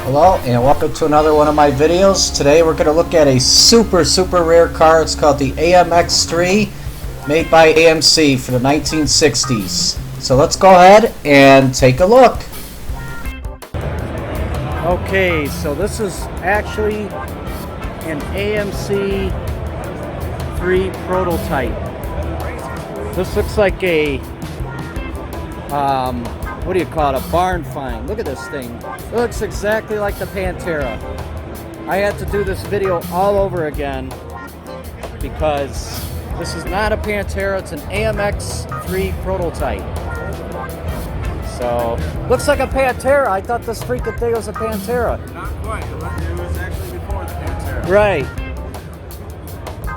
Hello and welcome to another one of my videos. Today we're going to look at a super rare car. It's called the AMX 3 made by AMC for the 1960s. So let's go ahead and take a look. Okay, so this is actually an AMC 3 prototype. This looks like a what do you call it? A barn find. Look at this thing. It looks exactly like the Pantera. I had to do this video all over again because this is not a Pantera, it's an AMX 3 prototype. So, looks like a Pantera. I thought this freaking thing was a Pantera. Not quite. It was actually before the Pantera. Right.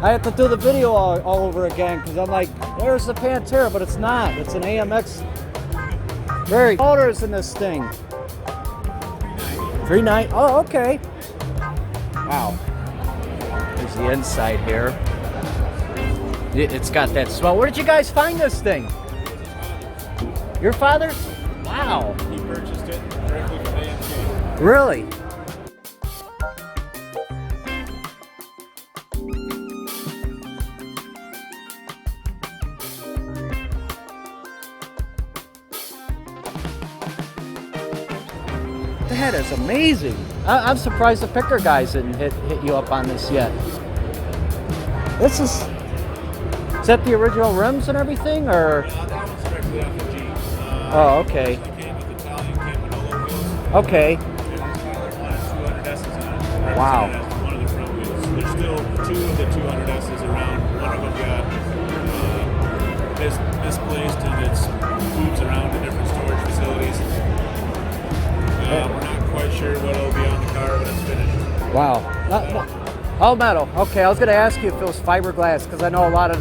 I have to do the video all over again because I'm like, there's the Pantera, but it's not. It's an AMX. Very motors in this thing. 390. Oh, okay. Wow. There's the inside here. It's got that smell. Where did you guys find this thing? Your father? Wow. He purchased it directly from AMC. Really? That is amazing. I'm surprised the picker guys didn't hit you up on this yet. Is that the original rims and everything, or? That one's directly off the Jeep. Oh, okay. It came with Italian Campanolo wheels. Okay. And Tyler wanted 200Ss on it. Wow. As one of the front wheels. There's still two of the 200Ss around. One of them got misplaced and it's moves around to different storage facilities. We're not quite sure what will be on the car when it's finished. Wow. All metal. Okay, I was going to ask you if it was fiberglass because I know a lot of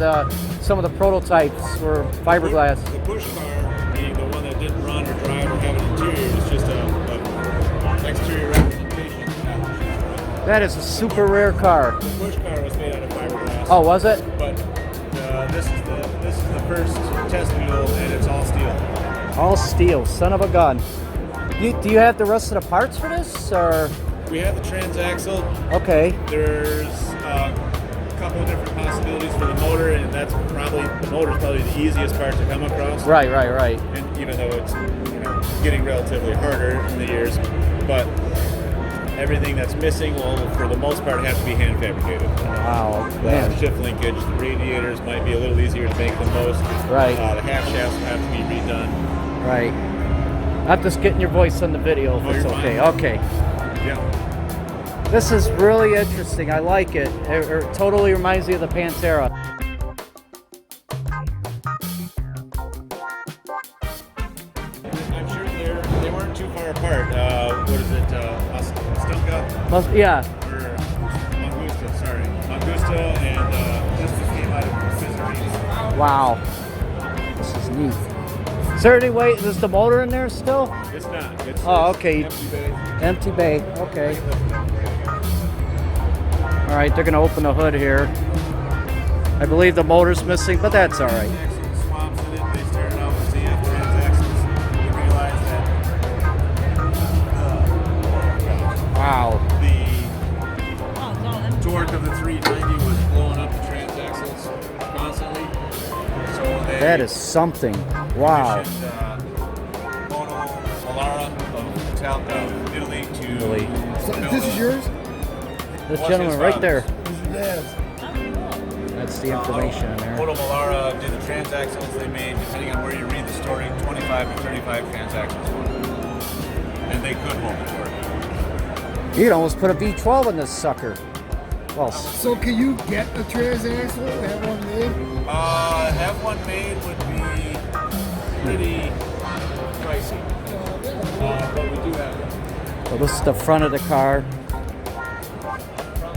some of the prototypes were fiberglass. The push car, being the one that didn't run or drive or have an interior, is just an exterior representation. That is a super rare car. The push car was made out of fiberglass. Oh, was it? But this is the first test wheel, and it's all steel. All steel. Son of a gun. Do you have the rest of the parts for this, or? We have the transaxle. Okay. There's a couple of different possibilities for the motor, and the motor's probably the easiest part to come across. Right. And even though it's getting relatively harder in the years, but everything that's missing will, for the most part, have to be hand fabricated. Wow. Man. Shift linkage, the radiators might be a little easier to make than most. Right. The half shafts will have to be redone. Right. I'm just getting your voice on the video if it's okay. Fine. Okay. Yeah. This is really interesting. I like it. It totally reminds me of the Pantera. I'm sure they weren't too far apart. What is it? Stumka? Yeah. Or Mangusta, sorry. Mangusta and this just came out of Scissor. Wow. This is neat. Is there any way, is the motor in there still? It's not. It's okay. Empty bay. Empty bay. Okay. All right, they're going to open the hood here. I believe the motor's missing, but that's all right. Swamps in it. They started out with ZF transaxles. They realized that Wow. the torque of the 390 was blowing up the transaxles constantly. So That is something. Wow. Moto Alara of Italy to Italy. So this is yours? This gentleman right there. Yes. That's the information in there. Moto Alara did the transaxles they made, depending on where you read the story, 25 to 35 transactions. And they could hold the torque. You'd almost put a V12 in this sucker. Well, So can you get a transaxle and have one made? Have one made would be pretty pricey. But we do have them. so this is the front of the car.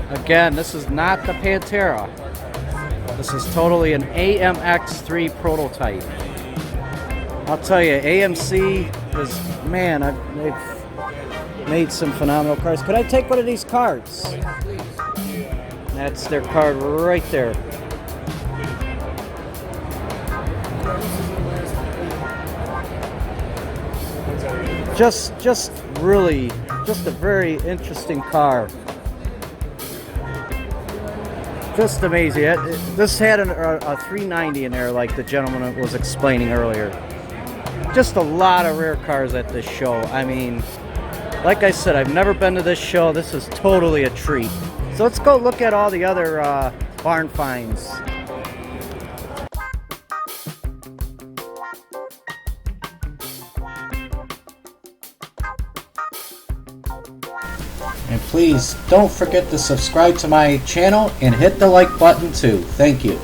Again, this is not the Pantera. This is totally an AMX 3 prototype. I'll tell you, AMC is, man, they've made some phenomenal cars. Could I take one of these cards? That's their card right there. Just really just a very interesting car. Just amazing. This had a 390 in there, like the gentleman was explaining earlier. Just a lot of rare cars at this show. I mean, like I said, I've never been to this show. This is totally a treat. So let's go look at all the other barn finds. And please don't forget to subscribe to my channel and hit the like button too. Thank you.